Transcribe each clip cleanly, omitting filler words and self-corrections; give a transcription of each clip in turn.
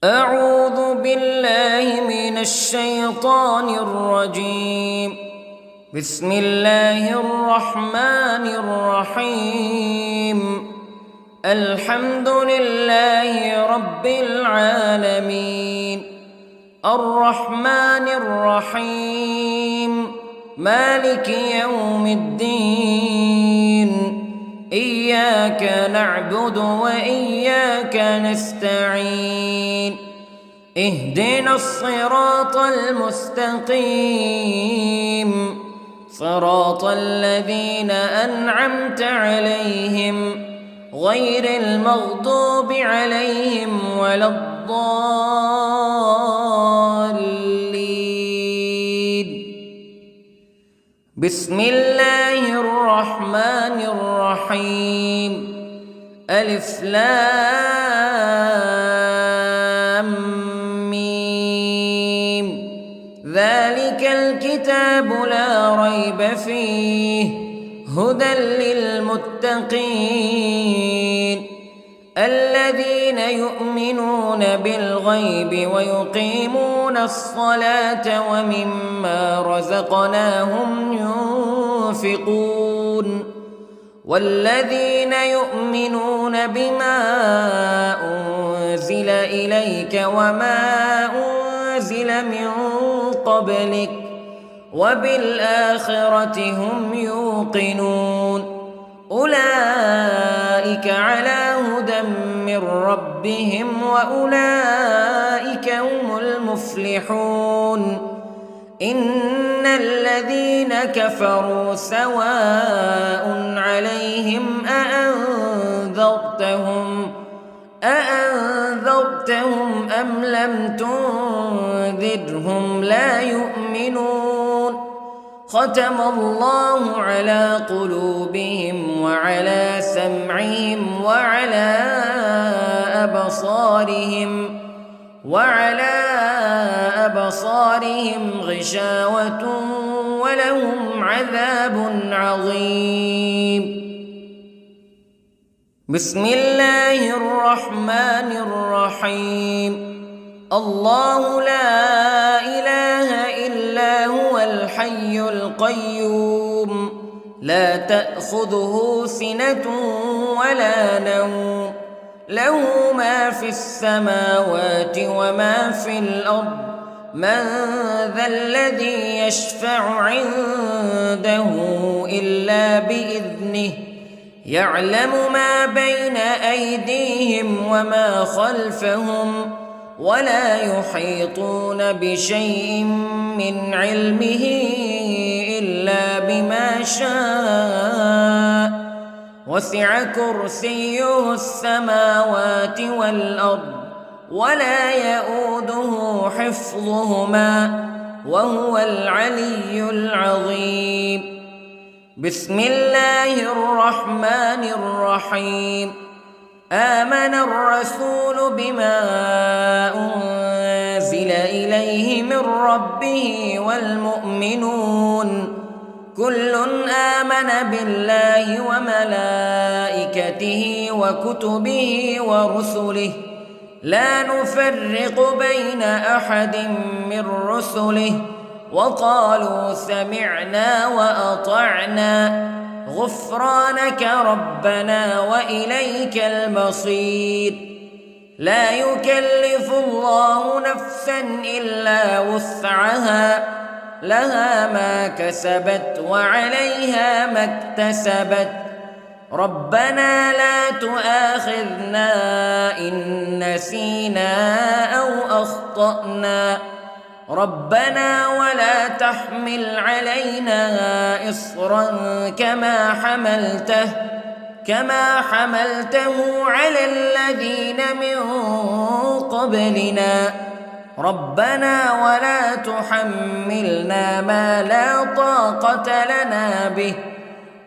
أعوذ بالله من الشيطان الرجيم. بسم الله الرحمن الرحيم. الحمد لله رب العالمين، الرحمن الرحيم، مالك يوم الدين. إياك نعبد وإياك نستعين. اهدنا الصراط المستقيم، صراط الذين أنعمت عليهم غير المغضوب عليهم ولا الضالين. بسم الله الرحمن الرحيم. ألف لام ميم. ذلك الكتاب لا ريب فيه هدى للمتقين الذين يؤمنون بالغيب ويقيمون الصلاة ومما رزقناهم ينفقون والذين يؤمنون بما أنزل إليك وما أنزل من قبلك وبالآخرة هم يوقنون. أولئك على هدى من ربهم وأولئك هم المفلحون. إن الذين كفروا سواء عليهم أأنذرتهم أم لم تنذرهم لا يؤمنون. ختم الله على قلوبهم وعلى سمعهم وعلى أبصارهم غشاوة ولهم عذاب عظيم. بسم الله الرحمن الرحيم. الله لا إله إلا هو الحي القيوم لا تأخذه سنة ولا نوم له ما في السماوات وما في الأرض. من ذا الذي يشفع عنده إلا بإذنه يعلم ما بين أيديهم وما خلفهم ولا يحيطون بشيء من علمه إلا بما شاء. وسع كرسيه السماوات والأرض ولا يؤوده حفظهما وهو العلي العظيم. بسم الله الرحمن الرحيم. آمن الرسول بما أنزل إليه من ربه والمؤمنون كل آمن بالله وملائكته وكتبه ورسله لا نفرق بين أحد من رسله وقالوا سمعنا وأطعنا غفرانك ربنا وإليك المصير. لا يكلف الله نفسا إلا وسعها لها ما كسبت وعليها ما اكتسبت. ربنا لا تؤاخذنا إن نسينا أو أخطأنا ربنا ولا تحمل علينا إصرا كما حملته على الذين من قبلنا ربنا ولا تحملنا ما لا طاقة لنا به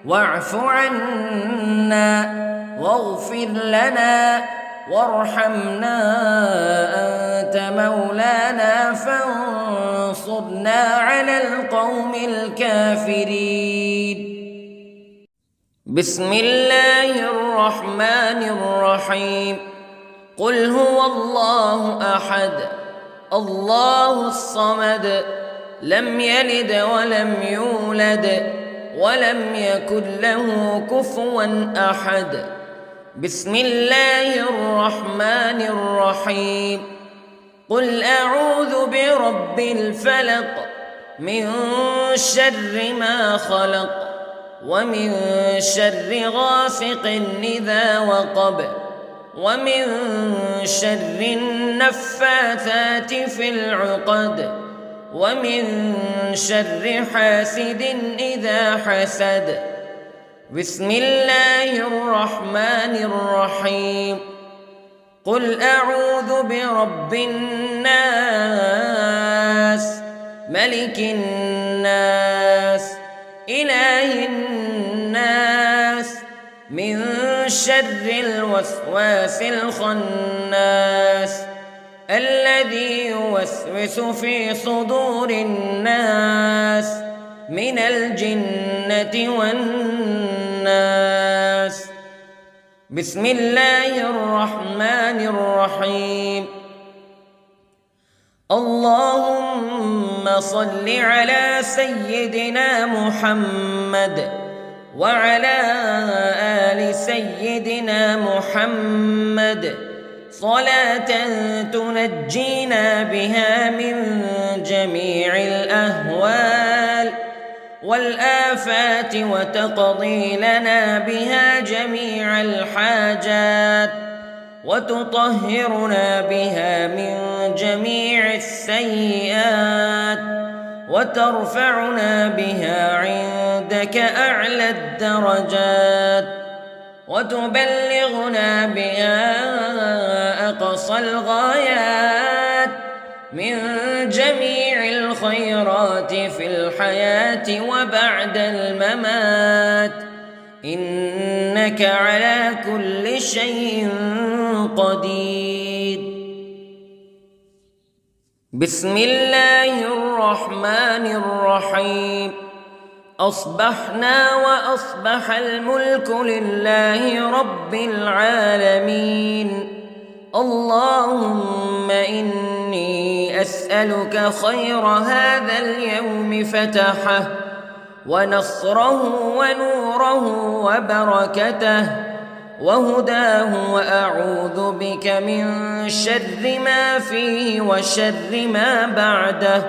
واعف عنا واغفر لنا وارحمنا أنت مولانا فانصرنا على القوم الكافرين. بسم الله الرحمن الرحيم. قل هو الله أحد الله الصمد لم يلد ولم يولد ولم يكن له كفوا أحد. بسم الله الرحمن الرحيم. قل أعوذ برب الفلق من شر ما خلق ومن شر غاسق إذا وقب ومن شر النفاثات في العقد ومن شر حاسد إذا حسد. بسم الله الرحمن الرحيم. قل أعوذ برب الناس ملك الناس إله الناس من شر الوسواس الخناس الذي يوسوس في صدور الناس من الجنة والناس. بسم الله الرحمن الرحيم. اللهم صل على سيدنا محمد وعلى آل سيدنا محمد صلاة تنجينا بها من جميع الأهوال والآفات وتقضي لنا بها جميع الحاجات وتطهرنا بها من جميع السيئات وترفعنا بها عندك أعلى الدرجات وتبلغنا بها أقصى الغايات من جميع الخيرات في الحياة وبعد الممات إنك على كل شيء قدير. بسم الله الرحمن الرحيم. أصبحنا وأصبح الملك لله رب العالمين. اللهم إني أسألك خير هذا اليوم فتحه ونصره ونوره وبركته وهداه وأعوذ بك من شر ما فيه وشر ما بعده.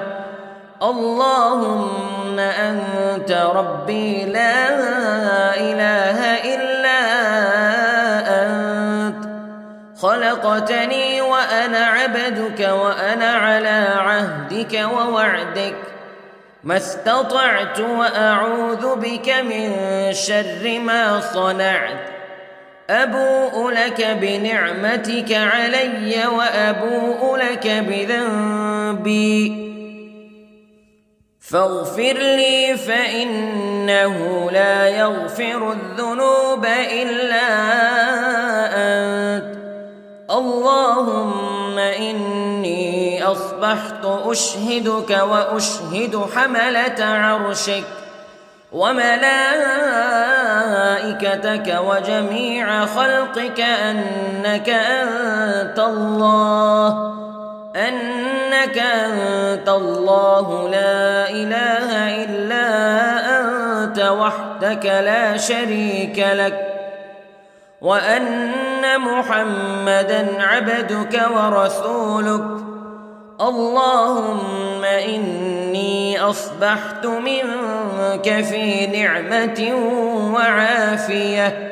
اللهم أنت ربي لا إله إلا أنت خلقتني وأنا عبدك وأنا على عهدك ووعدك ما استطعت وأعوذ بك من شر ما صنعت. أبوء لك بنعمتك علي وأبوء لك بذنبي فاغفر لي فإنه لا يغفر الذنوب إلا أنت. اللهم إني أصبحت أشهدك وأشهد حملة عرشك وملائكتك وجميع خلقك أنك أنت الله لا إله إلا أنت وحدك لا شريك لك وأن محمدًا عبدك ورسولك. اللهم إني أصبحت منك في نعمة وعافية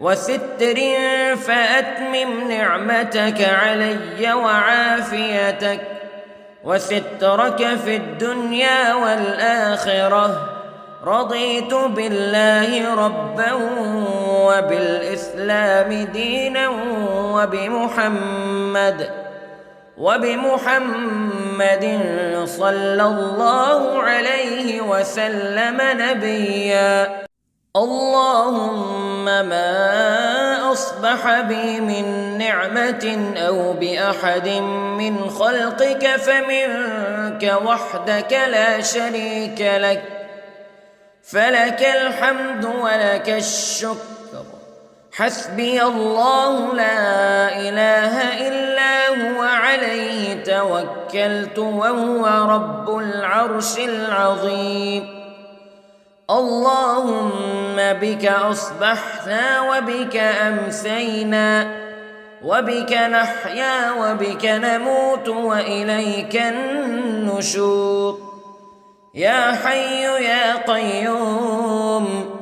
وستر فأتمم نعمتك علي وعافيتك وسترك في الدنيا والآخرة. رضيت بالله ربا وبالإسلام دينا وبمحمد صلى الله عليه وسلم نبيا. اللهم ما أصبح بي من نعمة أو بأحد من خلقك فمنك وحدك لا شريك لك فلك الحمد ولك الشكر حسبي الله لا إله إلا هو عليه توكلت وهو رب العرش العظيم. اللهم بك أصبحنا وبك أمسينا وبك نحيا وبك نموت وإليك النشور. يا حي يا قيوم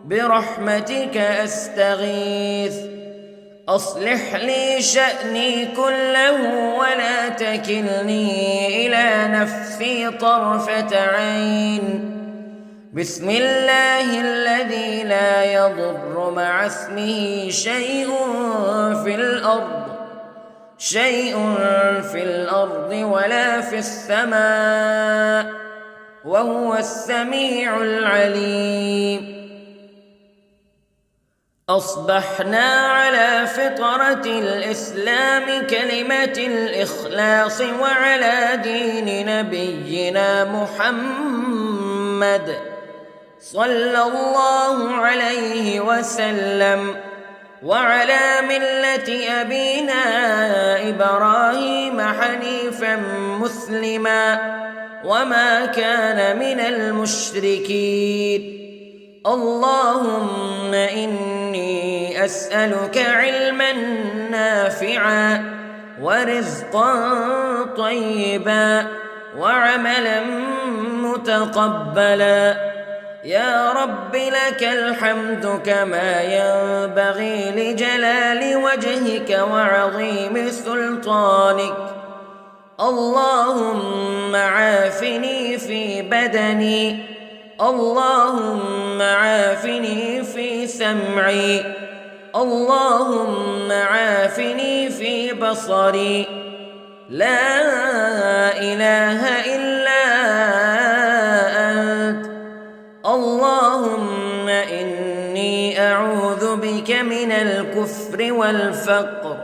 برحمتك أستغيث، أصلح لي شأني كله ولا تكلني إلى نفسي طرفة عين. بسم الله الذي لا يضر مع اسمه شيء في الأرض ولا في السماء وهو السميع العليم. أصبحنا على فطرة الإسلام كلمة الإخلاص وعلى دين نبينا محمد صلى الله عليه وسلم وعلى ملة أبينا إبراهيم حنيفا مسلما وما كان من المشركين. اللهم إني أسألك علما نافعا ورزقا طيبا وعملا متقبلا. يا رب لك الحمد كما ينبغي لجلال وجهك وعظيم سلطانك. اللهم عافني في بدني، اللهم عافني في سمعي، اللهم عافني في بصري. لا إله إلا أنت. اللهم إني أعوذ بك من الكفر والفقر.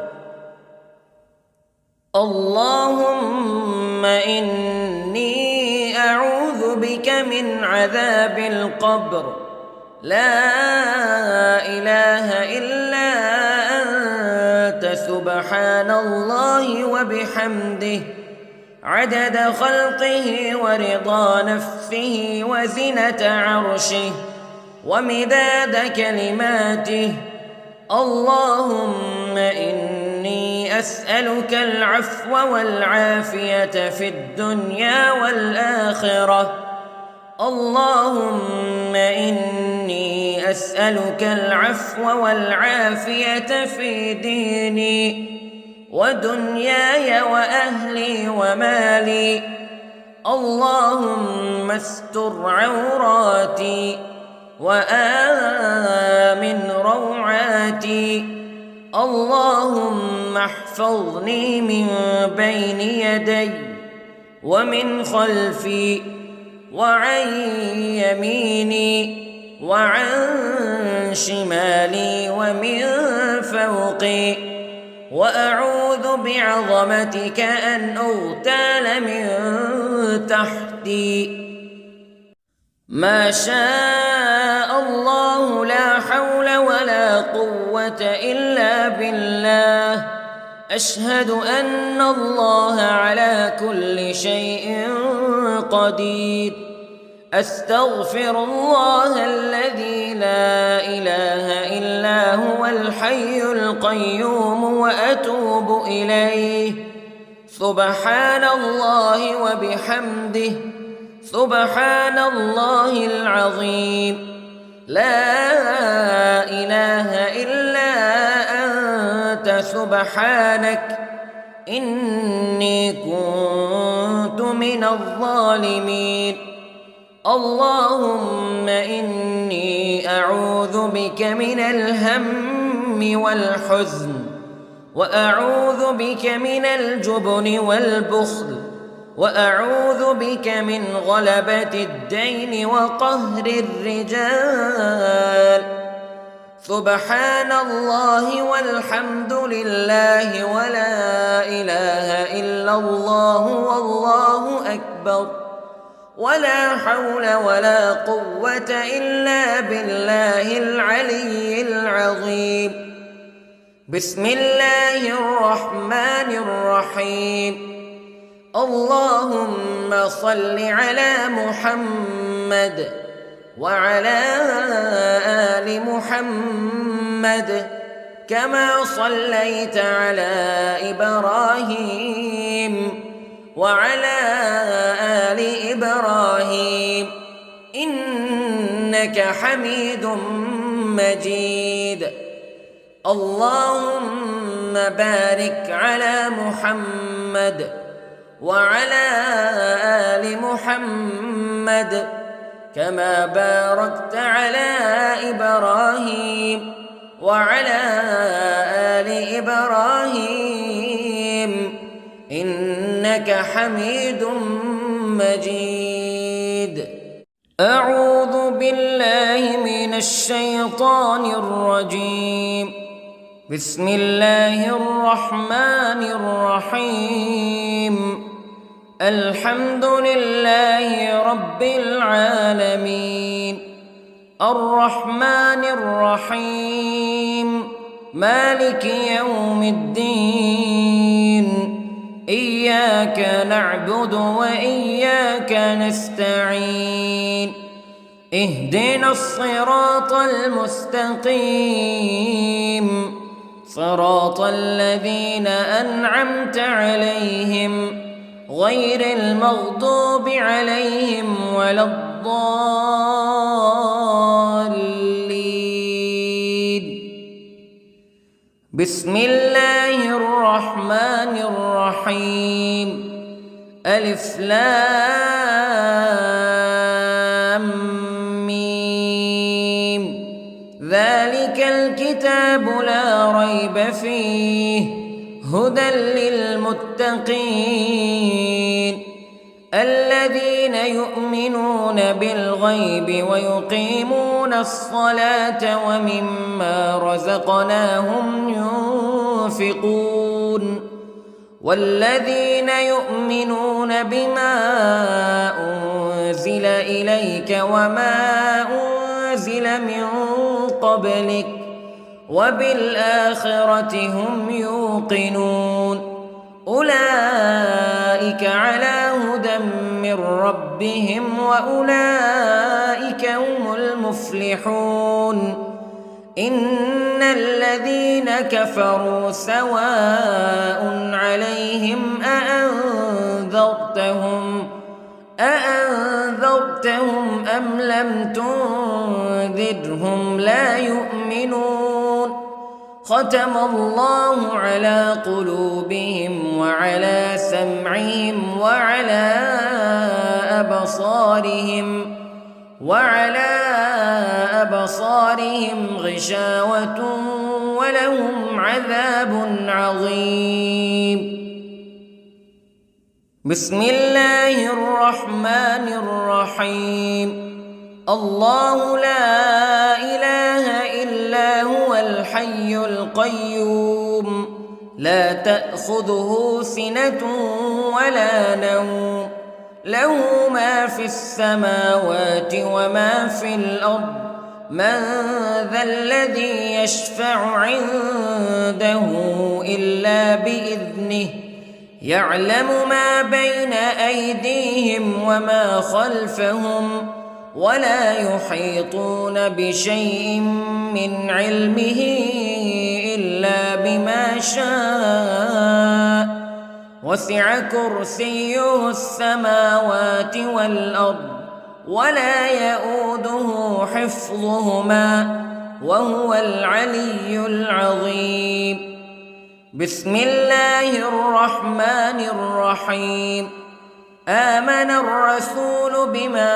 اللهم إني أعوذ بك من عذاب القبر. لا إله إلا أنت سبحان الله وبحمده عدد خلقه ورضا نفسه وزنة عرشه ومداد كلماته. اللهم إني أسألك العفو والعافية في الدنيا والآخرة. اللهم إني أسألك العفو والعافية في ديني ودنياي وأهلي ومالي. اللهم استر عوراتي وآمن روعاتي. اللهم احفظني من بين يدي ومن خلفي وعن يميني وعن شمالي ومن فوقي، وأعوذ بعظمتك أن أغتال من تحتي. ما شاء الله لا حول ولا قوة إلا بالله. أشهد أن الله على كل شيء قدير. أستغفر الله الذي لا إله إلا هو الحي القيوم وأتوب إليه. سبحان الله وبحمده سبحان الله العظيم. لا إله إلا أنت سبحانك إني كنت من الظالمين. اللهم إني أعوذ بك من الهم والحزن، وأعوذ بك من الجبن والبخل، وأعوذ بك من غلبة الدين وقهر الرجال. سبحان الله والحمد لله ولا إله إلا الله والله أكبر. ولا حول ولا قوة إلا بالله العلي العظيم. بسم الله الرحمن الرحيم. اللهم صل على محمد وعلى آل محمد كما صليت على إبراهيم وعلى آل إبراهيم إنك حميد مجيد. اللهم بارك على محمد وعلى آل محمد كما باركت على إبراهيم وعلى آل إبراهيم إنك حميد مجيد. أعوذ بالله من الشيطان الرجيم. بسم الله الرحمن الرحيم. الحمد لله رب العالمين الرحمن الرحيم مالك يوم الدين إياك نعبد وإياك نستعين اهدنا الصراط المستقيم صراط الذين أنعمت عليهم غير المغضوب عليهم ولا الضالين. بسم الله الرحمن الرحيم. ألف لام ميم ذلك الكتاب لا ريب فيه هدى للمتقين الذين يؤمنون بالغيب ويقيمون الصلاة ومما رزقناهم ينفقون والذين يؤمنون بما أنزل إليك وما أنزل من قبلك وبالآخرة هم يوقنون أولئك على هدى من ربهم وأولئك هم المفلحون. إن الذين كفروا سواء عليهم أأنذرتهم أم لم تنذرهم لا يؤمنون. ختم الله على قلوبهم وعلى سمعهم وعلى أبصارهم غشاوة ولهم عذاب عظيم. بسم الله الرحمن الرحيم. الله لا إله إلا هو الحي القيوم لا تأخذه سنة ولا نوم له ما في السماوات وما في الأرض من ذا الذي يشفع عنده إلا بإذنه يعلم ما بين أيديهم وما خلفهم ولا يحيطون بشيء من علمه إلا بما شاء وسع كرسيه السماوات والأرض ولا يؤوده حفظهما وهو العلي العظيم. بسم الله الرحمن الرحيم. آمن الرسول بما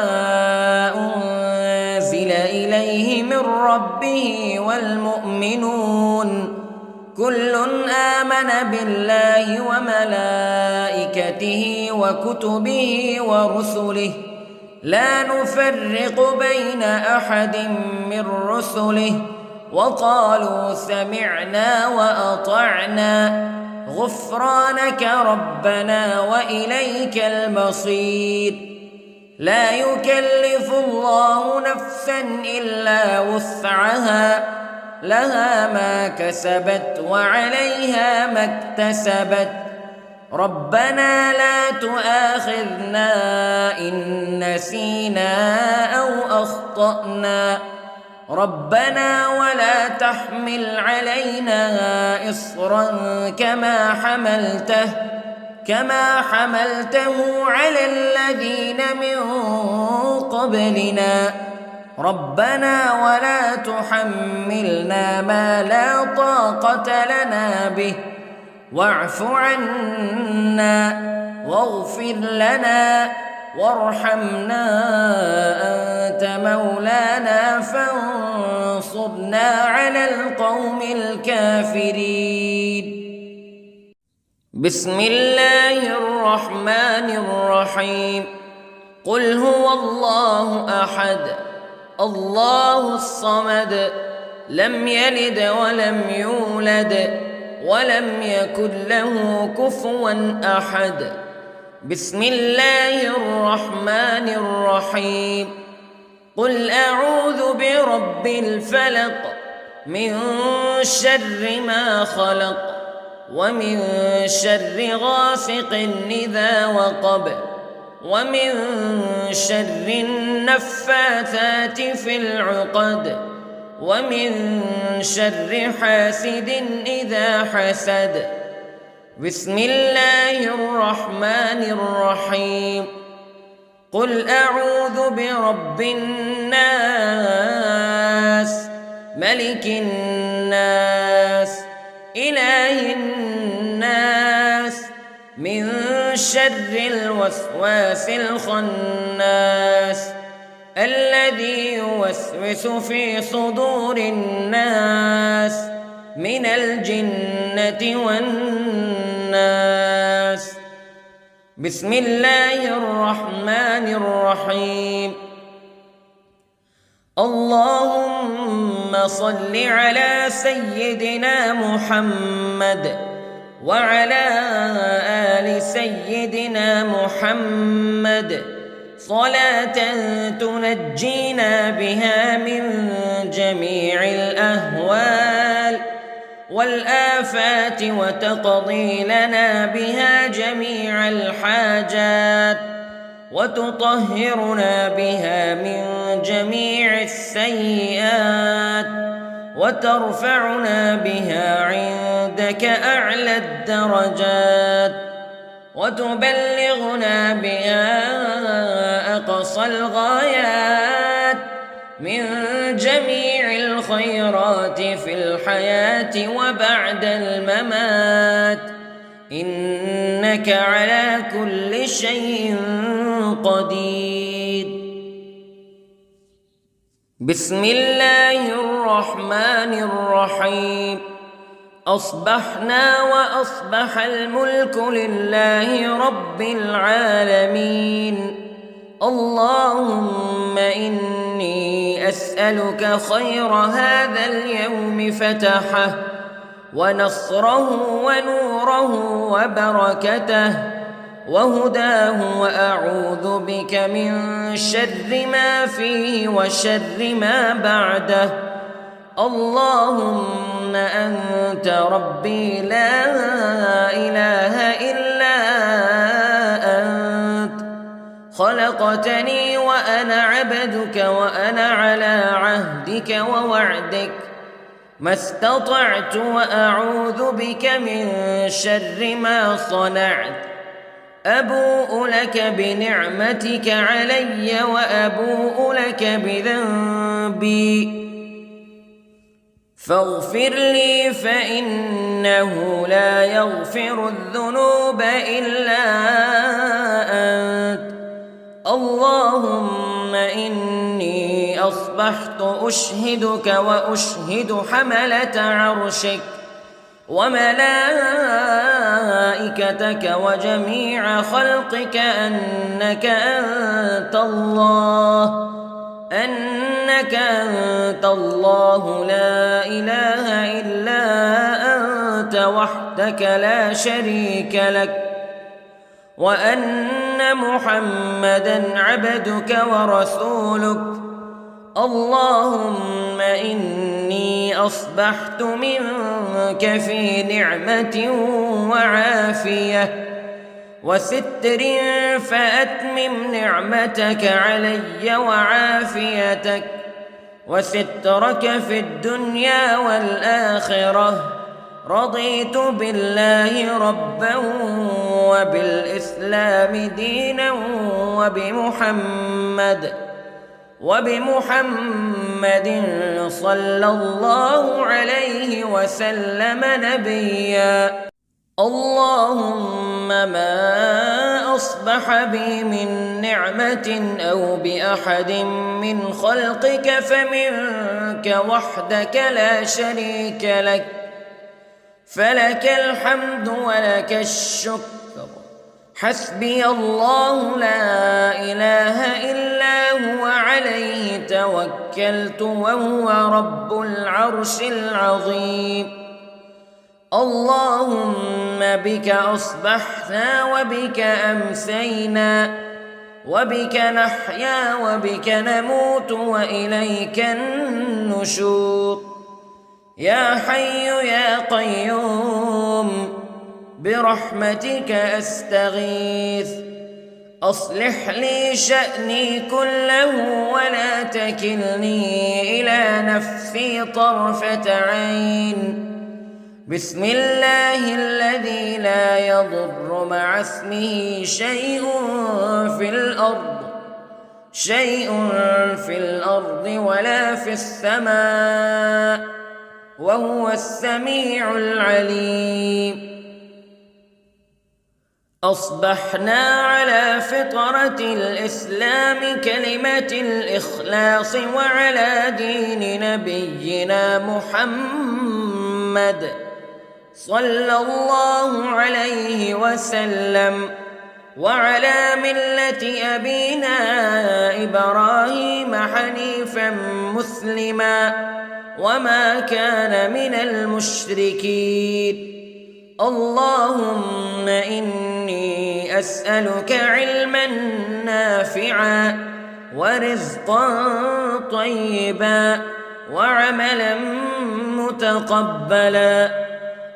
أنزل إليه من ربه والمؤمنون كل آمن بالله وملائكته وكتبه ورسله لا نفرق بين أحد من رسله وقالوا سمعنا وأطعنا غفرانك ربنا وإليك المصير. لا يكلف الله نفسا إلا وسعها لها ما كسبت وعليها ما اكتسبت ربنا لا تؤاخذنا إن نسينا أو أخطأنا ربنا ولا تحمل علينا إصرا كما حملته على الذين من قبلنا ربنا ولا تحملنا ما لا طاقة لنا به واعف عنا واغفر لنا وارحمنا أنت مولانا فانصرنا على القوم الكافرين. بسم الله الرحمن الرحيم. قل هو الله أحد الله الصمد لم يلد ولم يولد ولم يكن له كفوا أحد. بسم الله الرحمن الرحيم. قل أعوذ برب الفلق من شر ما خلق ومن شر غاسق إذا وقب ومن شر النفاثات في العقد ومن شر حاسد إذا حسد. بسم الله الرحمن الرحيم. قل أعوذ برب الناس ملك الناس إله الناس من شر الوسواس الخناس الذي يوسوس في صدور الناس من الجنة والناس. بسم الله الرحمن الرحيم. اللهم صل على سيدنا محمد وعلى آل سيدنا محمد صلاة تنجينا بها من جميع الأهوال والآفات وتقضي لنا بها جميع الحاجات وتطهرنا بها من جميع السيئات وترفعنا بها عندك أعلى الدرجات وتبلغنا بها أقصى الغايات من جميع الخيرات في الحياة وبعد الممات إنك على كل شيء قدير. بسم الله الرحمن الرحيم. أصبحنا وأصبح الملك لله رب العالمين. اللهم إني أسألك خير هذا اليوم فتحه ونصره ونوره وبركته وهداه وأعوذ بك من شر ما فيه وشر ما بعده. اللهم أنت ربي لا إله إلا أنت خلقتني وأنا عبدك وأنا على عهدك ووعدك ما استطعت وأعوذ بك من شر ما صنعت. أبوء لك بنعمتك علي وأبوء لك بذنبي فاغفر لي فإنه لا يغفر الذنوب إلا أنت. اللهم إني أصبحت أشهدك وأشهد حملة عرشك وملائكتك وجميع خلقك أنك أنت الله لا إله إلا أنت وحدك لا شريك لك وأن محمدًا عبدك ورسولك. اللهم إني أصبحت منك في نعمة وعافية وستر، فأتمم نعمتك علي وعافيتك وسترك في الدنيا والآخرة. رضيت بالله ربًا وبالإسلام دينًا وبمحمد صلى الله عليه وسلم نبيًا. اللهم ما أصبح بي من نعمة أو بأحد من خلقك فمنك وحدك لا شريك لك، فلك الحمد ولك الشكر. حسبي الله لا إله إلا هو، عليه توكلت وهو رب العرش العظيم. اللهم بك أصبحنا وبك أمسينا وبك نحيا وبك نموت وإليك النشور. يا حي يا قيوم برحمتك أستغيث، أصلح لي شأني كله ولا تكلني إلى نفسي طرفة عين. بسم الله الذي لا يضر مع اسمه شيء في الأرض ولا في السماء، وهو السميع العليم. أصبحنا على فطرة الإسلام كلمة الإخلاص وعلى دين نبينا محمد صلى الله عليه وسلم، وعلى ملة أبينا إبراهيم حنيفا مسلما وما كان من المشركين. اللهم إني أسألك علما نافعا ورزقا طيبا وعملا متقبلا.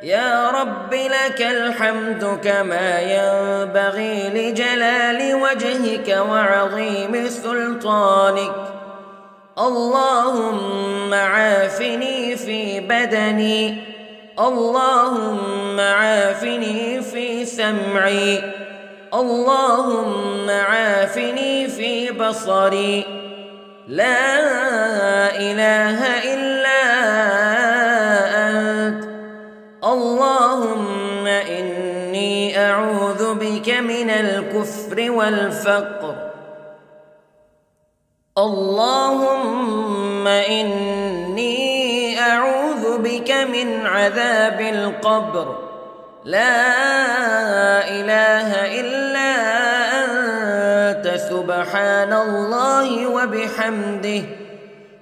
يا رب لك الحمد كما ينبغي لجلال وجهك وعظيم سلطانك. اللهم عافني في بدني، اللهم عافني في سمعي، اللهم عافني في بصري. لا إله إلا أنت. اللهم إني أعوذ بك من الكفر والفقر. اللهم إني أعوذ بك من عذاب القبر. لا إله إلا أنت، سبحان الله وبحمده،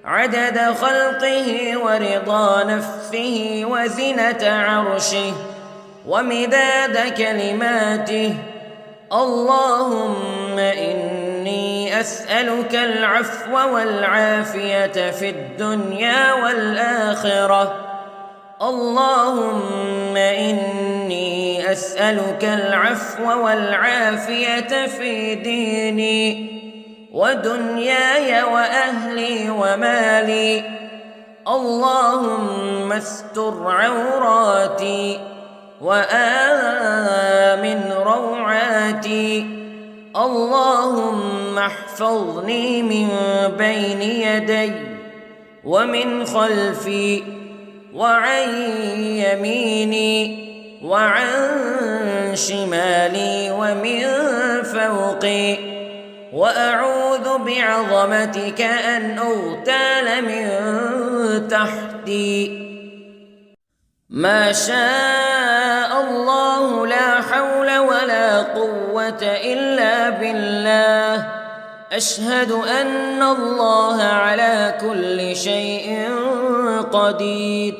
عدد خلقه ورضا نفسه وزنة عرشه ومداد كلماته. اللهم إني أسألك العفو والعافية في الدنيا والآخرة. اللهم إني أسألك العفو والعافية في ديني ودنياي وأهلي ومالي. اللهم استر عوراتي وآمن روعاتي. اللهم احفظني من بين يدي ومن خلفي وعن يميني وعن شمالي ومن فوقي، وأعوذ بعظمتك أن أغتال من تحتي. ما شاء الله لا حول ولا قوة إلا بالله. أشهد أن الله على كل شيء قدير.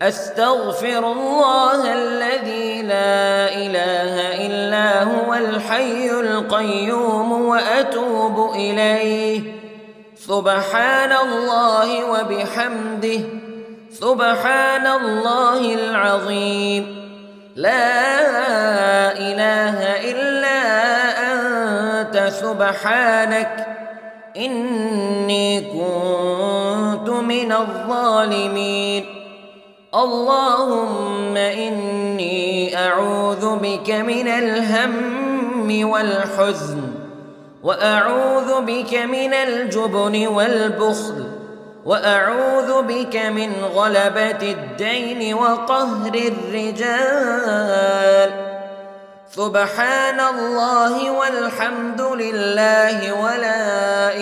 أستغفر الله الذي لا إله إلا هو الحي القيوم وأتوب إليه. سبحان الله وبحمده، سبحان الله العظيم. لا إله إلا أنت سبحانك إني كنت من الظالمين. اللهم إني أعوذ بك من الهم والحزن، وأعوذ بك من الجبن والبخل، وأعوذ بك من غلبة الدين وقهر الرجال. سبحان الله والحمد لله ولا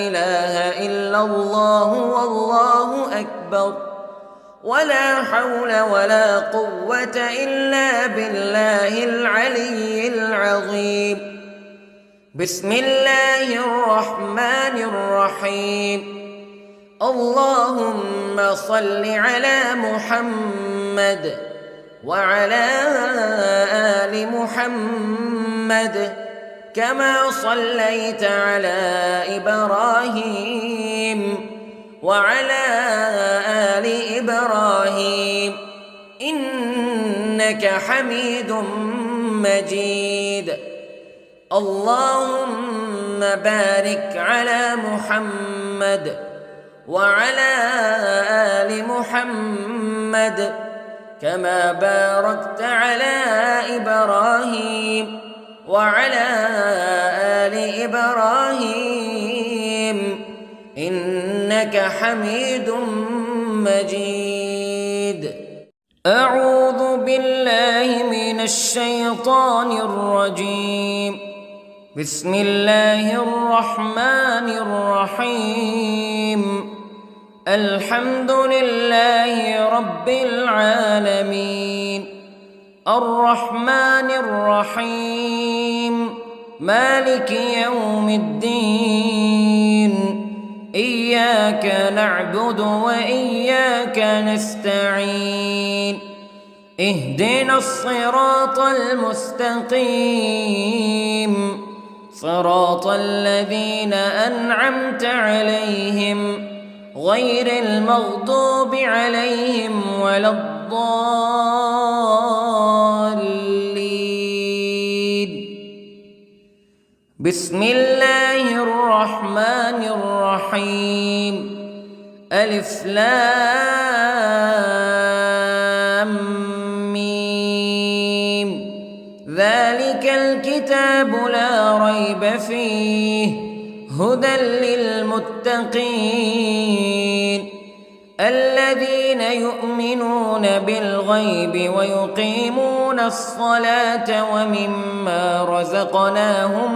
إله إلا الله والله أكبر، ولا حول ولا قوة إلا بالله العلي العظيم. بسم الله الرحمن الرحيم. اللهم صل على محمد وعلى آل محمد كما صليت على إبراهيم وعلى آل إبراهيم إنك حميد مجيد. اللهم بارك على محمد وعلى آل محمد كما باركت على إبراهيم وعلى آل إبراهيم إنك حميد مجيد. أعوذ بالله من الشيطان الرجيم. بسم الله الرحمن الرحيم. الحمد لله رب العالمين، الرحمن الرحيم، مالك يوم الدين. إياك نعبد وإياك نستعين. اهدنا الصراط المستقيم، صراط الذين أنعمت عليهم غير المغضوب عليهم ولا الضالين. بسم الله الرحمن الرحيم. ألف لام ميم. ذلك الكتاب لا ريب فيه هدى للمتقين الذين يؤمنون بالغيب ويقيمون الصلاة ومما رزقناهم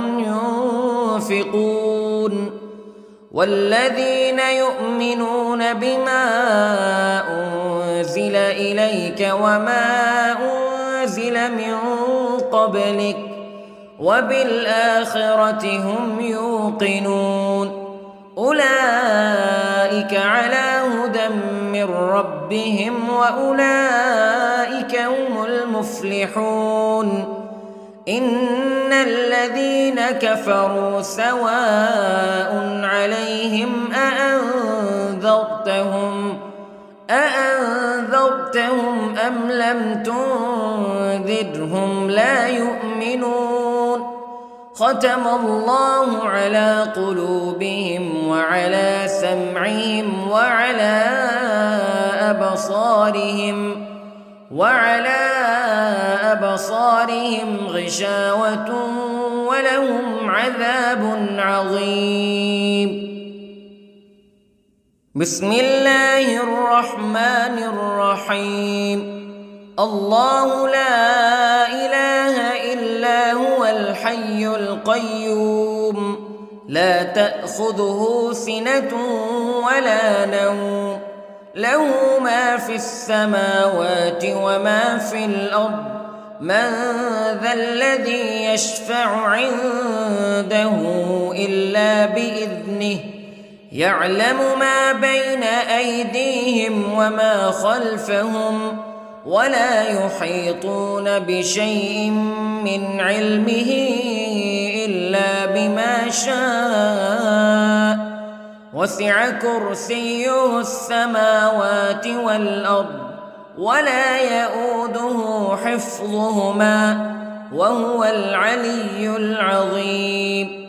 ينفقون والذين يؤمنون بما أنزل إليك وما أنزل من قبلك وبالآخرة هم يوقنون أولئك على هدى من ربهم وأولئك هم المفلحون. إن الذين كفروا سواء عليهم أأنذرتهم أم لم تنذرهم لا يؤمنون. ختم الله على قلوبهم وعلى سمعهم وعلى أبصارهم غشاوة ولهم عذاب عظيم. بسم الله الرحمن الرحيم. الله لا إله إلا هو الحي القيوم لا تأخذه سنة ولا نوم له ما في السماوات وما في الأرض من ذا الذي يشفع عنده إلا بإذنه يعلم ما بين أيديهم وما خلفهم ولا يحيطون بشيء من علمه إلا بما شاء وسع كرسيه السماوات والأرض ولا يئوده حفظهما وهو العلي العظيم.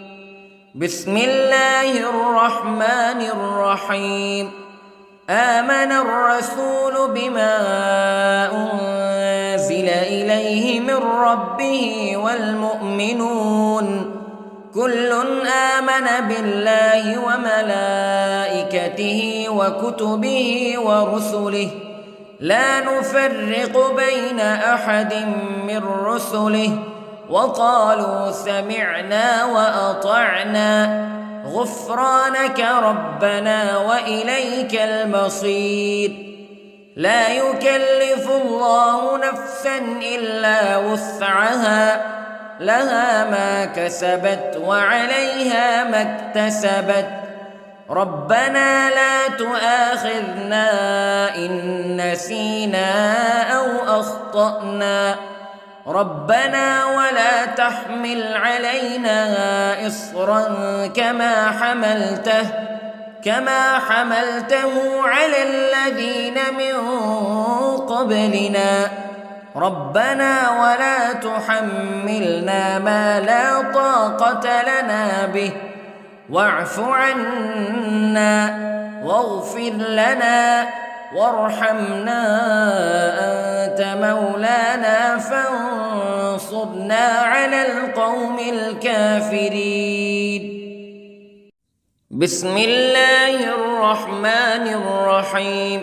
بسم الله الرحمن الرحيم. آمن الرسول بما أنزل إليه من ربه والمؤمنون كل آمن بالله وملائكته وكتبه ورسله لا نفرق بين أحد من رسله وقالوا سمعنا وأطعنا غفرانك ربنا وإليك المصير. لا يكلف الله نفسا إلا وسعها لها ما كسبت وعليها ما اكتسبت ربنا لا تؤاخذنا إن نسينا أو أخطأنا ربنا ولا تحمل علينا إصرا كما حملته على الذين من قبلنا ربنا ولا تحملنا ما لا طاقة لنا به واعف عنا واغفر لنا وارحمنا أنت مولانا فانصرنا على القوم الكافرين. بسم الله الرحمن الرحيم.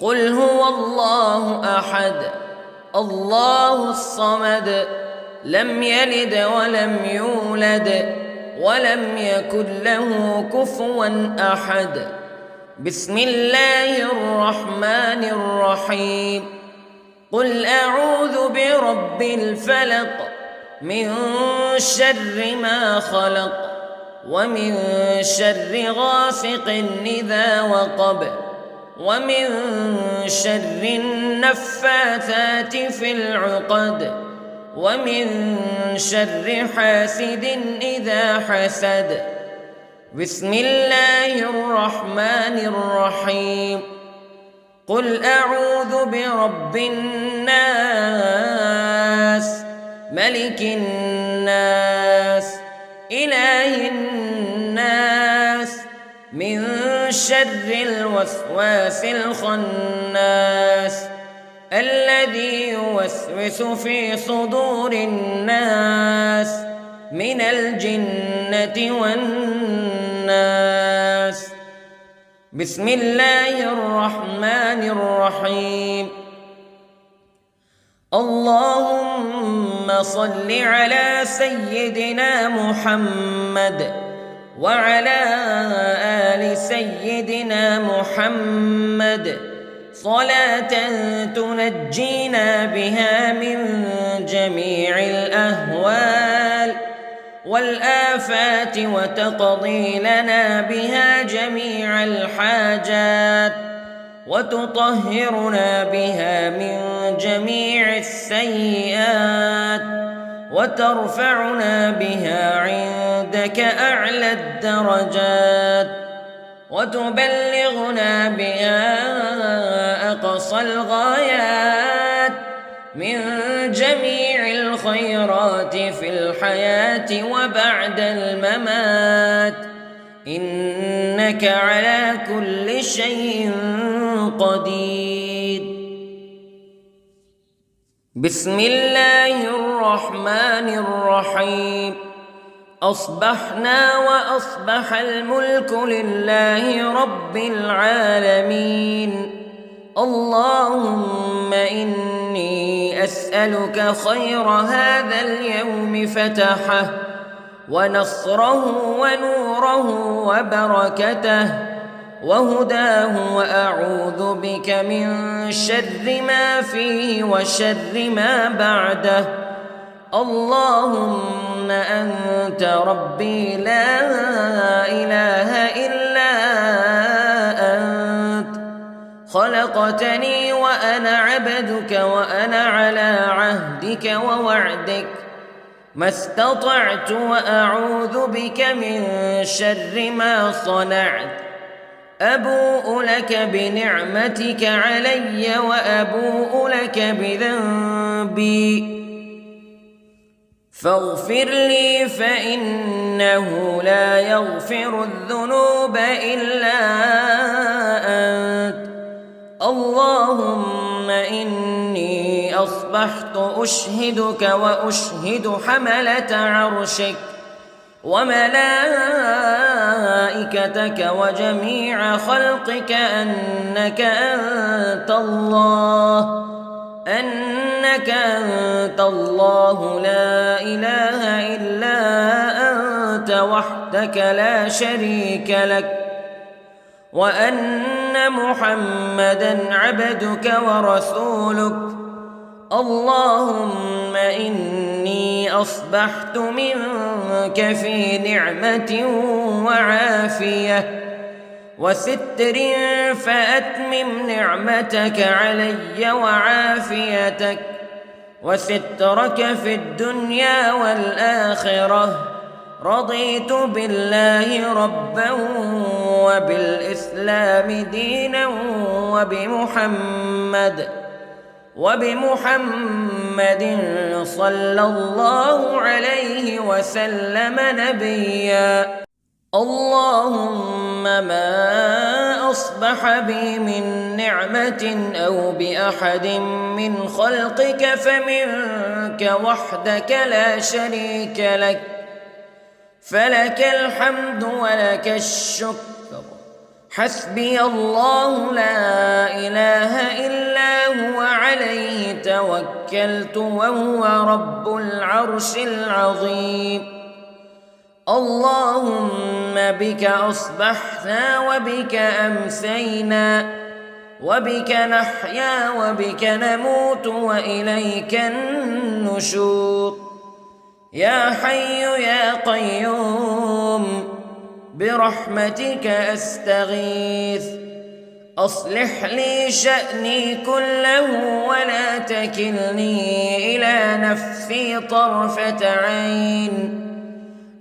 قل هو الله أحد الله الصمد لم يلد ولم يولد ولم يكن له كفوا أحد. بسم الله الرحمن الرحيم. قل أعوذ برب الفلق من شر ما خلق ومن شر غاسق إذا وقب ومن شر النفاثات في العقد ومن شر حاسد إذا حسد. بسم الله الرحمن الرحيم. قل أعوذ برب الناس ملك الناس إله الناس من شر الوسواس الخناس الذي يوسوس في صدور الناس من الجنة والناس. بسم الله الرحمن الرحيم. اللهم صل على سيدنا محمد وعلى آل سيدنا محمد صلاة تنجينا بها من جميع الأهوال والآفات وتقضي لنا بها جميع الحاجات وتطهرنا بها من جميع السيئات وترفعنا بها عندك أعلى الدرجات وتبلغنا بها أقصى الغايات من جميع الخيرات في الحياة وبعد الممات إنك على كل شيء قدير. بسم الله الرحمن الرحيم. أصبحنا وأصبح الملك لله رب العالمين. اللهم إني أسألك خير هذا اليوم فتحه ونصره ونوره وبركته وهداه وأعوذ بك من شر ما فيه وشر ما بعده. اللهم أنت ربي لا إله إلا أنت خلقتني وأنا عبدك وأنا على عهدك ووعدك ما استطعت وأعوذ بك من شر ما صنعت أبوء لك بنعمتك علي وأبوء لك بذنبي فاغفر لي فإنه لا يغفر الذنوب إلا أنت اللهم إني أصبحت أشهدك وأشهد حملة عرشك وملائكتك وجميع خلقك أنك أنت الله لا إله إلا أنت وحدك لا شريك لك وأن محمدًا عبدك ورسولك اللهم إني أصبحت منك في نعمة وعافية وستر فأتمم نعمتك علي وعافيتك وسترك في الدنيا والآخرة رضيت بالله ربا وبالإسلام دينا وبمحمد صلى الله عليه وسلم نبيا اللهم ما أصبح بي من نعمة أو بأحد من خلقك فمنك وحدك لا شريك لك فلك الحمد ولك الشكر حسبي الله لا إله إلا هو عليه توكلت وهو رب العرش العظيم اللهم بك أصبحنا وبك أمسينا وبك نحيا وبك نموت وإليك النشور يا حي يا قيوم برحمتك أستغيث أصلح لي شأني كله ولا تكلني إلى نفسي طرفة عين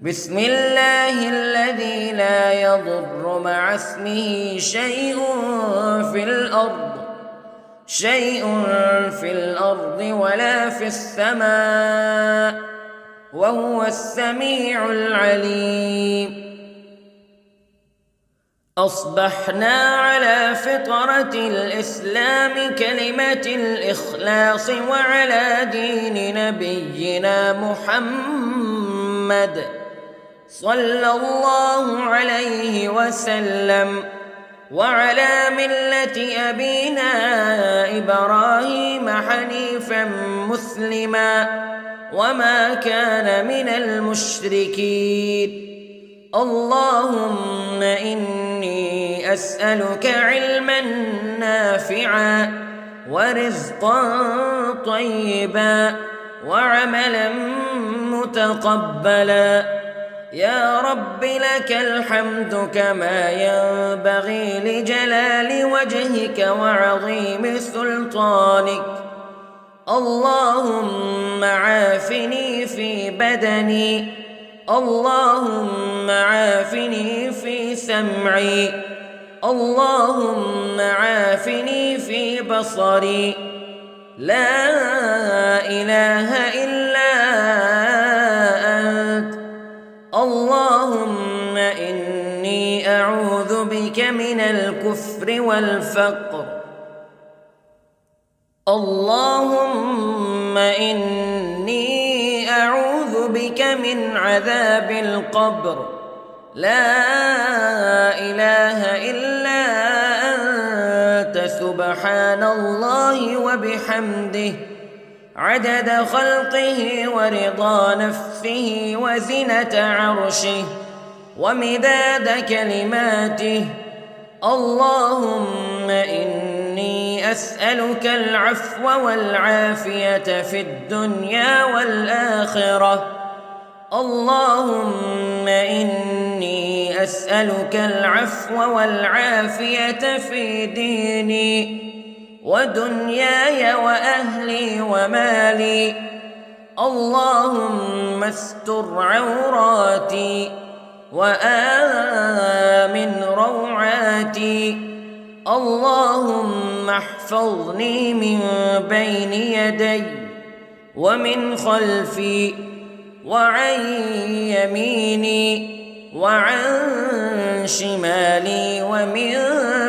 بسم الله الذي لا يضر مع اسمه شيء في الأرض ولا في السماء وهو السميع العليم أصبحنا على فطرة الإسلام كلمة الإخلاص وعلى دين نبينا محمد صلى الله عليه وسلم وعلى ملة أبينا إبراهيم حنيفا مسلما وما كان من المشركين اللهم إني أسألك علما نافعا ورزقا طيبا وعملا متقبلا يا رب لك الحمد كما ينبغي لجلال وجهك وعظيم سلطانك اللهم عافني في بدني اللهم عافني في سمعي اللهم عافني في بصري لا إله إلا أنت اللهم إني أعوذ بك من الكفر والفقر اللهم إني أعوذ بك من عذاب القبر لا إله إلا أنت سبحان الله وبحمده عدد خلقه ورضا نفسه وزنة عرشه ومداد كلماته اللهم إني أسألك العفو والعافية في الدنيا والآخرة اللهم إني إني أسألك العفو والعافية في ديني ودنياي وأهلي ومالي. اللهم استر عوراتي وآمن روعاتي. اللهم احفظني من بين يدي ومن خلفي وعن يميني وعن شمالي ومن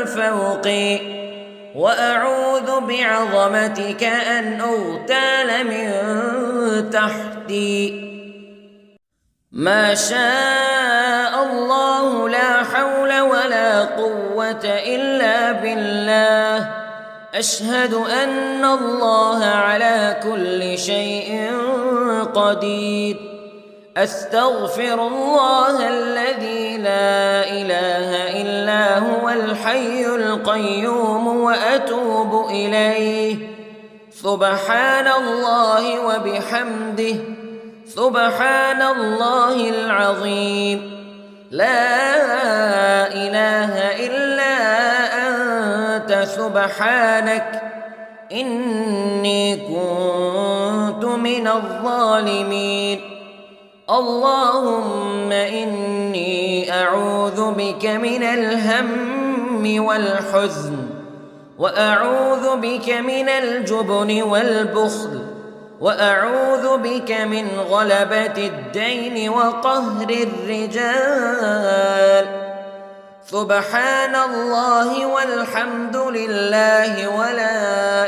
فوقي. وأعوذ بعظمتك أن أغتال من تحتي. ما شاء الله لا حول ولا قوة إلا بالله. أشهد أن الله على كل شيء قدير. أستغفر الله الذي لا إله إلا هو الحي القيوم وأتوب إليه. سبحان الله وبحمده سبحان الله العظيم. لا إله إلا أنت سبحانك إني كنت من الظالمين. اللهم إني أعوذ بك من الهم والحزن وأعوذ بك من الجبن والبخل وأعوذ بك من غلبة الدين وقهر الرجال. سبحان الله والحمد لله ولا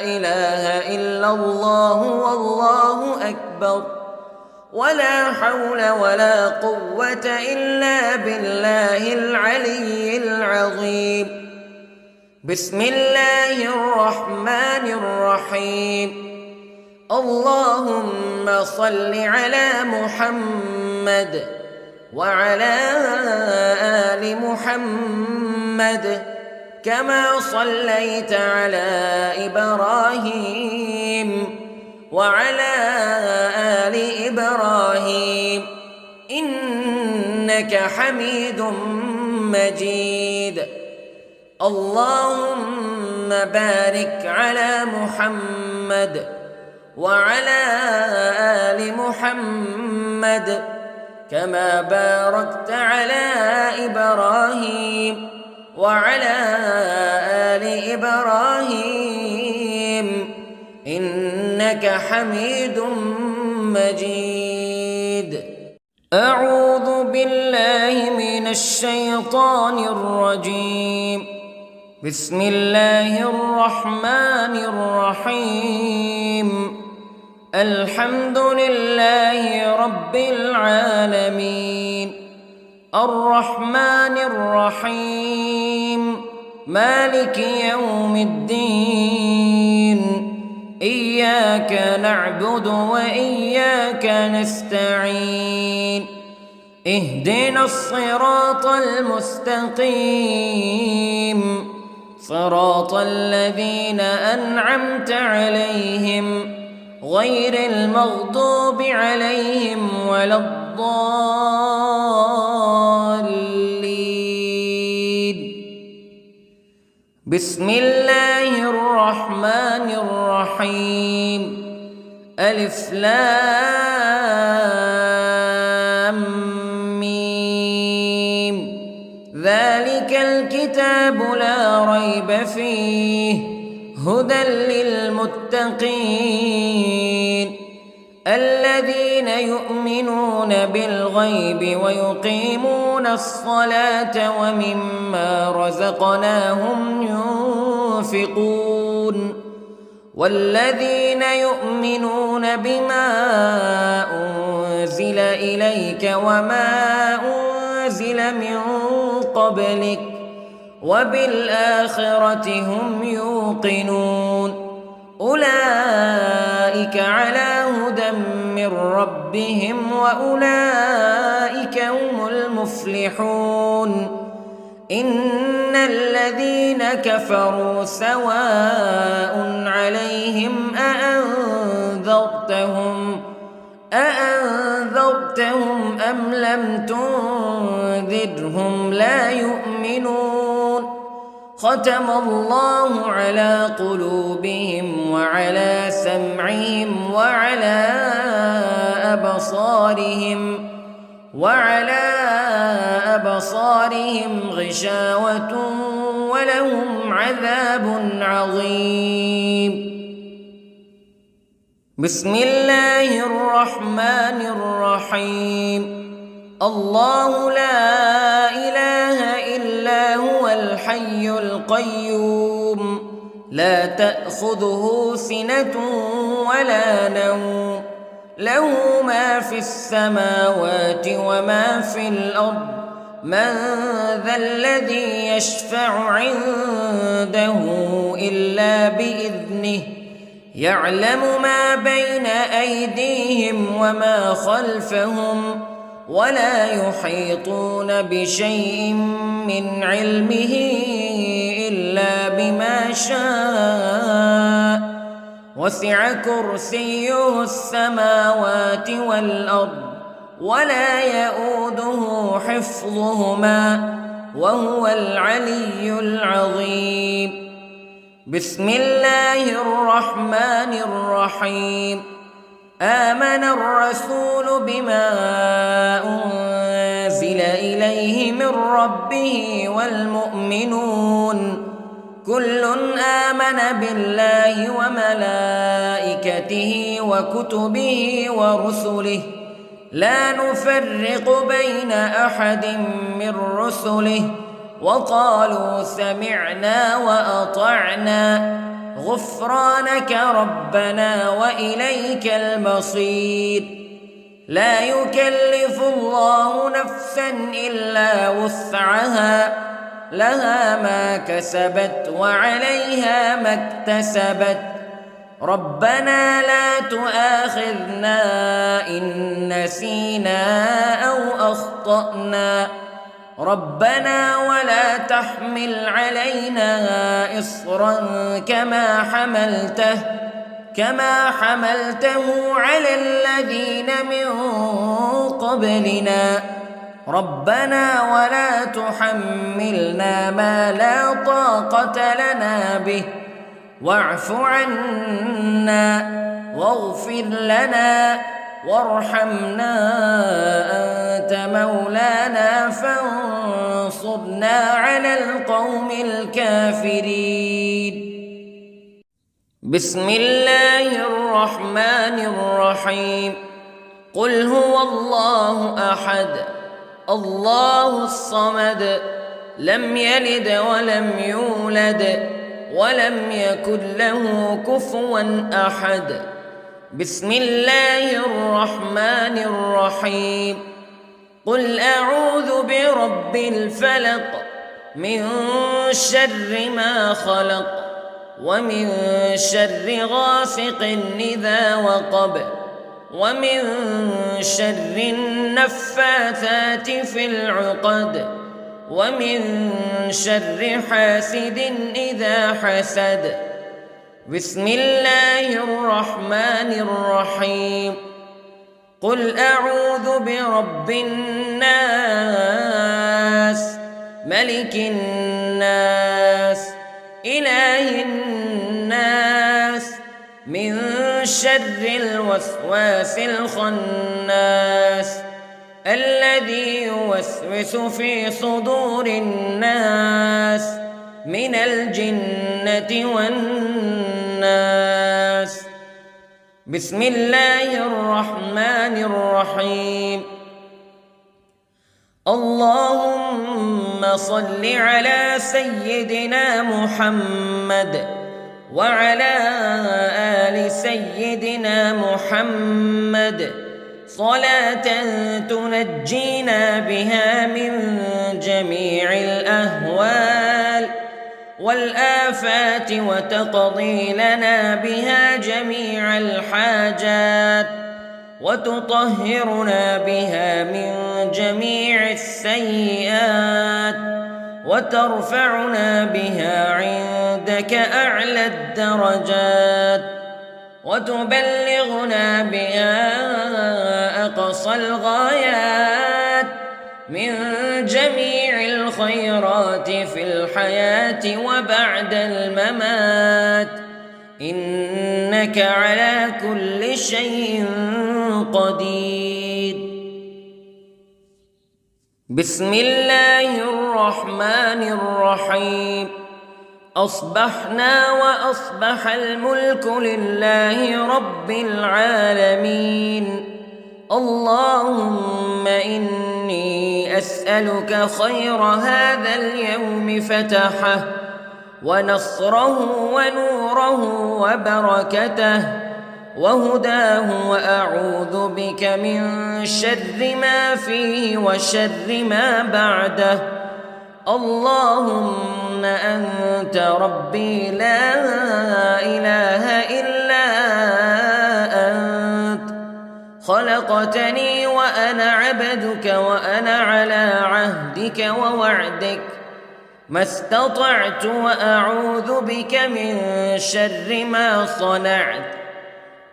إله إلا الله والله أكبر ولا حول ولا قوة إلا بالله العلي العظيم. بسم الله الرحمن الرحيم. اللهم صل على محمد وعلى آل محمد كما صليت على إبراهيم وعلى آل إبراهيم إنك حميد مجيد. اللهم بارك على محمد وعلى آل محمد كما باركت على إبراهيم وعلى آل إبراهيم إنك حميد مجيد. أعوذ بالله من الشيطان الرجيم. بسم الله الرحمن الرحيم. الحمد لله رب العالمين الرحمن الرحيم مالك يوم الدين. إياك نعبد وإياك نستعين. اهدنا الصراط المستقيم صراط الذين أنعمت عليهم غير المغضوب عليهم ولا الضالين. بسم الله الرحمن الرحيم. ألف لام ميم. ذلك الكتاب لا ريب فيه هدى للمتقين الذين يؤمنون بالغيب ويقيمون الصلاة ومما رزقناهم ينفقون والذين يؤمنون بما أنزل إليك وما أنزل من قبلك وبالآخرة هم يوقنون أولئك على هدى من ربهم وأولئك هم المفلحون. إن الذين كفروا سواء عليهم أأنذرتهم أم لم تنذرهم لا يؤمنون ختم الله على قلوبهم وعلى سمعهم وعلى أبصارهم غشاوة ولهم عذاب عظيم. بسم الله الرحمن الرحيم. الله لا إله إلا هو الحي القيوم لا تأخذه سنة ولا نوم له ما في السماوات وما في الأرض من ذا الذي يشفع عنده إلا بإذنه يعلم ما بين أيديهم وما خلفهم ولا يحيطون بشيء من علمه إلا بما شاء وسع كرسيه السماوات والأرض ولا يؤوده حفظهما وهو العلي العظيم. بسم الله الرحمن الرحيم. آمن الرسول بما أنزل إليه من ربه والمؤمنون كل آمن بالله وملائكته وكتبه ورسله لا نفرق بين أحد من رسله وقالوا سمعنا وأطعنا غفرانك ربنا وإليك المصير. لا يكلف الله نفسا إلا وسعها لها ما كسبت وعليها ما اكتسبت ربنا لا تؤاخذنا إن نسينا أو أخطأنا ربنا ولا تحمل علينا إصرا كما حملته على الذين من قبلنا ربنا ولا تحملنا ما لا طاقة لنا به واعف عنا واغفر لنا وارحمنا أنت مولانا فانصرنا على القوم الكافرين. بسم الله الرحمن الرحيم. قل هو الله أحد الله الصمد لم يلد ولم يولد ولم يكن له كفوا أحد. بسم الله الرحمن الرحيم. قل أعوذ برب الفلق من شر ما خلق ومن شر غاسق إذا وقب ومن شر النفاثات في العقد ومن شر حاسد إذا حسد. بسم الله الرحمن الرحيم. قل أعوذ برب الناس ملك الناس إله الناس من شر الوسواس الخناس الذي يوسوس في صدور الناس من الجنة والناس. بسم الله الرحمن الرحيم. اللهم صل على سيدنا محمد وعلى آل سيدنا محمد صلاة تنجينا بها من جميع الأهوال والآفات وتقضي لنا بها جميع الحاجات وتطهرنا بها من جميع السيئات وترفعنا بها عندك أعلى الدرجات وتبلغنا بها أقصى الغايات من جميع الخيرات في الحياة وبعد الممات، إنك على كل شيء قدير. بسم الله الرحمن الرحيم. أصبحنا وأصبح الملك لله رب العالمين. اللهم إني أسألك خير هذا اليوم فتحه ونصره ونوره وبركته وهداه، وأعوذ بك من شر ما فيه وشر ما بعده. اللهم أنت ربي لا إله إلا أنت، خلقتني وأنا عبدك وأنا على عهدك ووعدك ما استطعت، وأعوذ بك من شر ما صنعت.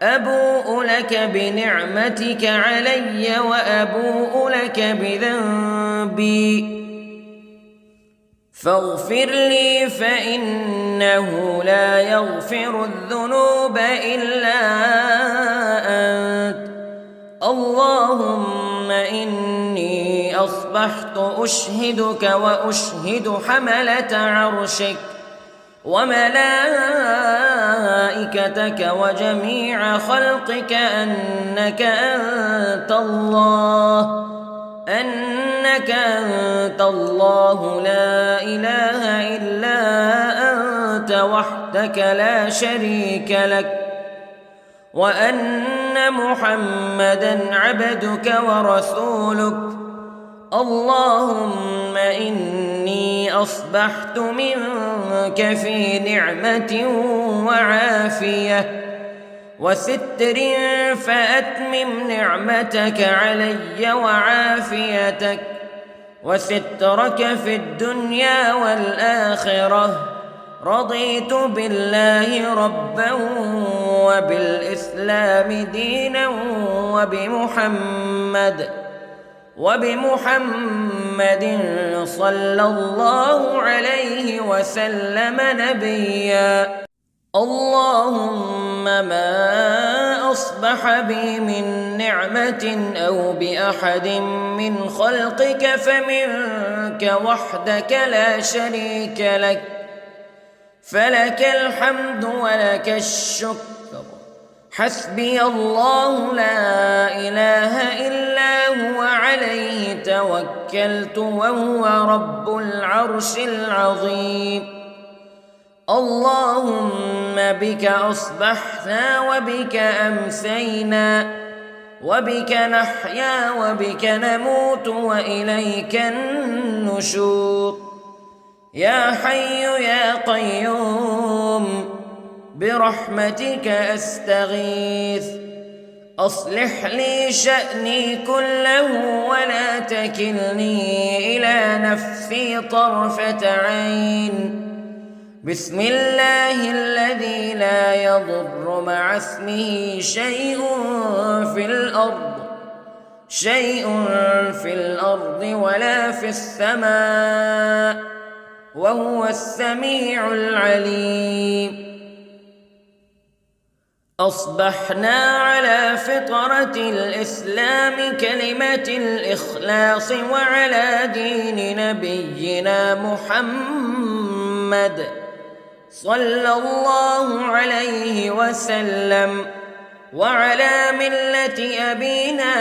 أبوء لك بنعمتك علي وأبوء لك بذنبي، فاغفر لي فإنه لا يغفر الذنوب إلا أنت. اللهم إني أصبحت أشهدك وأشهد حملة عرشك وملائكتك وجميع خلقك أنك أنت الله لا إله إلا أنت وحدك لا شريك لك، وأن محمدًا عبدك ورسولك. اللهم إني أصبحت منك في نعمة وعافية وستر، فأتمم نعمتك علي وعافيتك وسترك في الدنيا والآخرة. رضيت بالله ربا وبالإسلام دينا وبمحمد صلى الله عليه وسلم نبيا. اللهم ما أصبح بي من نعمة أو بأحد من خلقك فمنك وحدك لا شريك لك، فلك الحمد ولك الشكر. حسبي الله لا إله إلا هو عليه توكلت وهو رب العرش العظيم. اللهم بك أصبحنا وبك أمسينا وبك نحيا وبك نموت وإليك النشور. يا حي يا قيوم برحمتك أستغيث، أصلح لي شأني كله ولا تكلني إلى نفسي طرفة عين. بسم الله الذي لا يضر مع اسمه شيء في الأرض ولا في السماء، وهو السميع العليم. أصبحنا على فطرة الإسلام كلمة الإخلاص وعلى دين نبينا محمد صلى الله عليه وسلم، وعلى ملة أبينا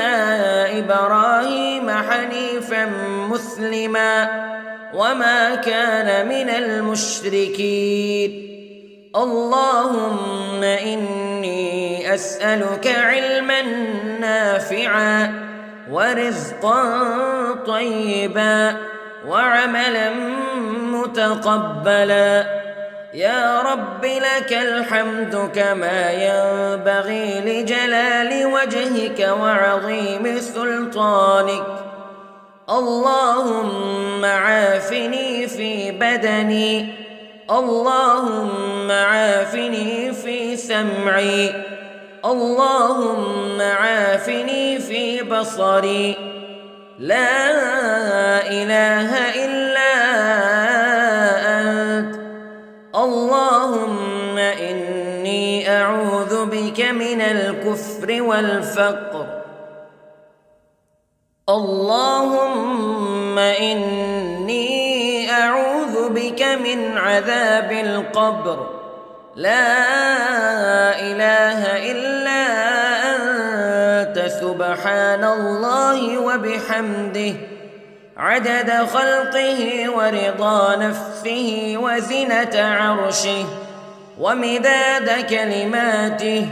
إبراهيم حنيفا مسلما وما كان من المشركين. اللهم إني أسألك علما نافعا ورزقا طيبا وعملا متقبلا. يا رب لك الحمد كما ينبغي لجلال وجهك وعظيم سلطانك. اللهم عافني في بدني، اللهم عافني في سمعي، اللهم عافني في بصري. لا إله إلا أنت. اللهم إني أعوذ بك من الكفر والفقر. اللهم إني أعوذ بك من عذاب القبر. لا إله إلا أنت سبحان الله وبحمده عدد خلقه ورضا نفسه وزنة عرشه ومداد كلماته.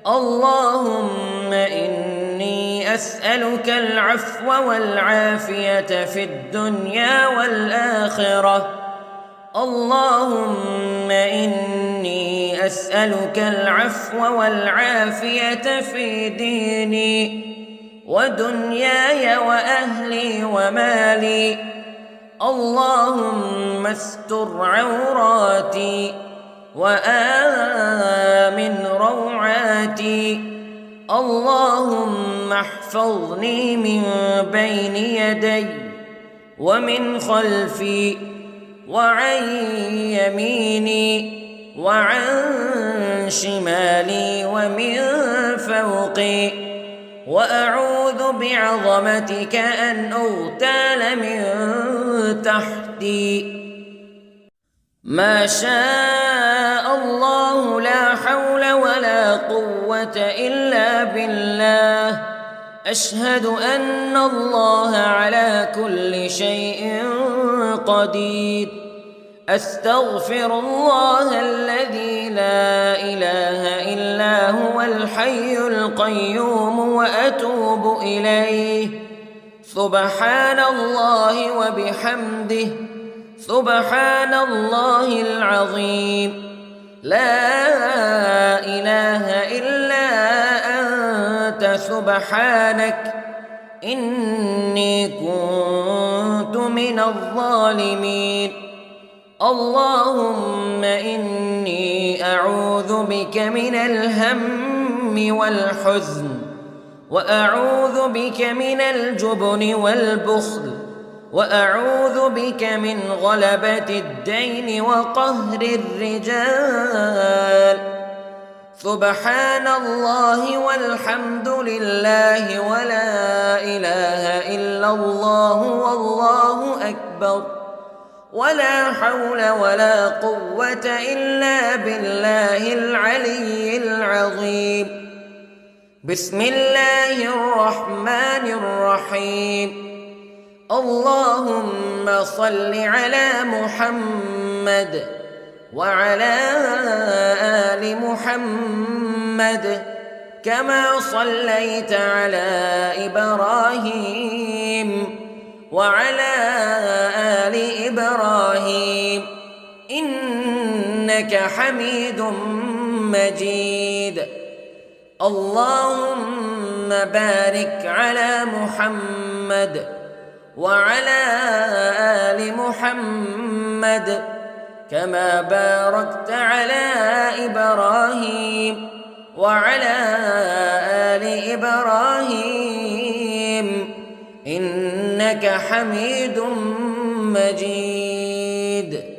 اللهم إني أسألك العفو والعافية في الدنيا والآخرة. اللهم إني أسألك العفو والعافية في ديني ودنياي وأهلي ومالي. اللهم استر عوراتي وآمن روعاتي. اللهم احفظني من بين يدي ومن خلفي وعن يميني وعن شمالي ومن فوقي. وأعوذ بعظمتك أن أغتال من تحتي. ما شاء الله لا حول ولا قوة إلا بالله. أشهد أن الله على كل شيء قدير. أستغفر الله الذي لا إله إلا هو الحي القيوم وأتوب إليه. سبحان الله وبحمده سبحان الله العظيم. لا إله إلا أنت سبحانك إني كنت من الظالمين. اللهم إني أعوذ بك من الهم والحزن وأعوذ بك من الجبن والبخل وأعوذ بك من غلبة الدين وقهر الرجال. سبحان الله والحمد لله ولا إله إلا الله والله أكبر ولا حول ولا قوة إلا بالله العلي العظيم. بسم الله الرحمن الرحيم. اللهم صل على محمد وعلى آل محمد كما صليت على إبراهيم وعلى آل إبراهيم إنك حميد مجيد. اللهم بارك على محمد وعلى آل محمد كما باركت على إبراهيم وعلى آل إبراهيم إنك حميد مجيد.